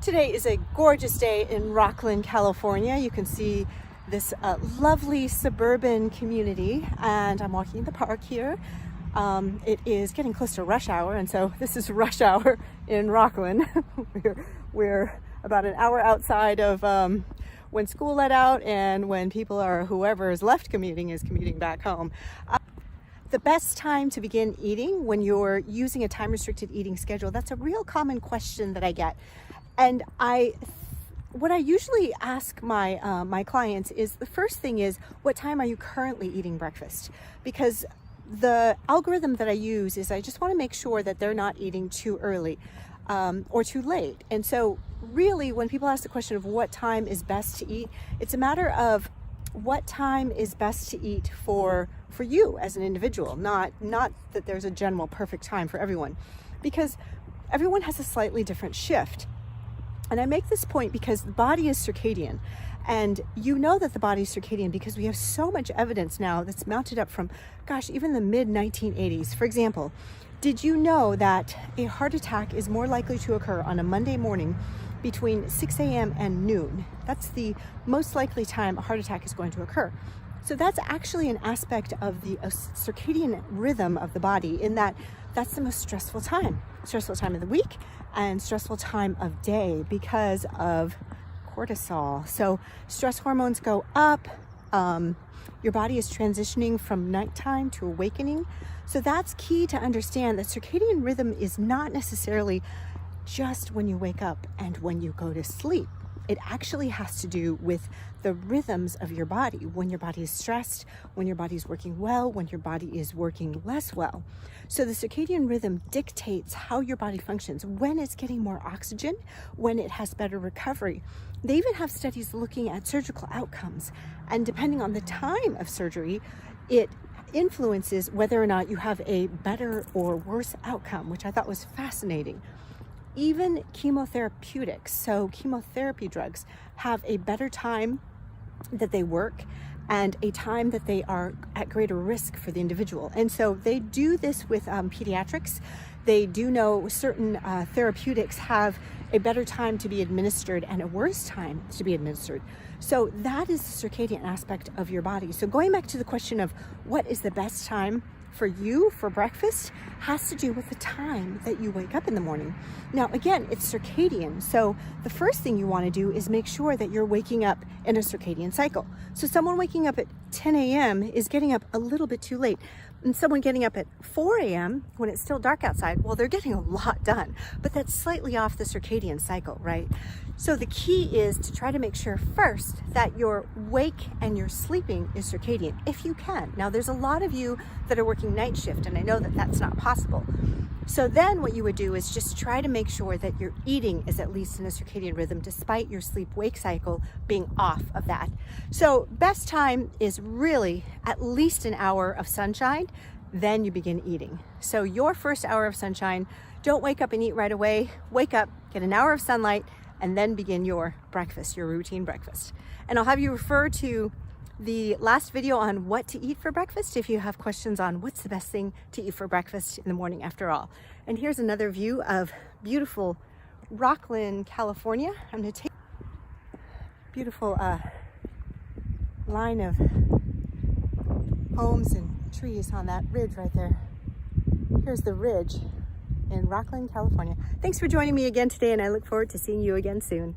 Today is a gorgeous day in Rockland, California. You can see this lovely suburban community, and I'm walking in the park here. It is getting close to rush hour, and so this is rush hour in Rockland. we're about an hour outside of when school let out and when people are, whoever is left commuting is commuting back home. The best time to begin eating when you're using a time-restricted eating schedule, that's a real common question that I get. And what I usually ask my clients is, the first thing is, what time are you currently eating breakfast? Because the algorithm that I use is I just want to make sure that they're not eating too early or too late. And so really, when people ask the question of what time is best to eat, it's a matter of what time is best to eat for you as an individual, not that there's a general perfect time for everyone, because everyone has a slightly different shift. And I make this point because the body is circadian, and you know that the body is circadian because we have so much evidence now that's mounted up from, even the mid-1980s. For example, did you know that a heart attack is more likely to occur on a Monday morning between 6 a.m. and noon? That's the most likely time a heart attack is going to occur. So that's actually an aspect of the circadian rhythm of the body, in that that's the most stressful time of the week and stressful time of day because of cortisol. So stress hormones go up. Your body is transitioning from nighttime to awakening. So that's key to understand, that circadian rhythm is not necessarily just when you wake up and when you go to sleep. It actually has to do with the rhythms of your body, when your body is stressed, when your body is working well, when your body is working less well. So the circadian rhythm dictates how your body functions, when it's getting more oxygen, when it has better recovery. They even have studies looking at surgical outcomes, and depending on the time of surgery, it influences whether or not you have a better or worse outcome, which I thought was fascinating. Even chemotherapeutics, so chemotherapy drugs, have a better time that they work and a time that they are at greater risk for the individual. And so they do this with pediatrics. They do know certain therapeutics have a better time to be administered and a worse time to be administered. So that is the circadian aspect of your body. So going back to the question of what is the best time for you for breakfast, has to do with the time that you wake up in the morning. Now, again, it's circadian. So the first thing you want to do is make sure that you're waking up in a circadian cycle. So someone waking up at 10 a.m. is getting up a little bit too late. And someone getting up at 4 a.m. when it's still dark outside, well, they're getting a lot done, but that's slightly off the circadian cycle, right? So the key is to try to make sure first that your wake and your sleeping is circadian, if you can. Now, there's a lot of you that are working night shift, and I know that that's not possible. So then what you would do is just try to make sure that your eating is at least in a circadian rhythm, despite your sleep-wake cycle being off of that. So best time is really at least an hour of sunshine, then you begin eating. So your first hour of sunshine, don't wake up and eat right away. Wake up, get an hour of sunlight, and then begin your breakfast, your routine breakfast. And I'll have you refer to the last video on what to eat for breakfast if you have questions on what's the best thing to eat for breakfast in the morning after all. And here's another view of beautiful Rockland, California. I'm going to take a beautiful line of homes and trees on that ridge right there. Here's the ridge in Rockland, California. Thanks for joining me again today, and I look forward to seeing you again soon.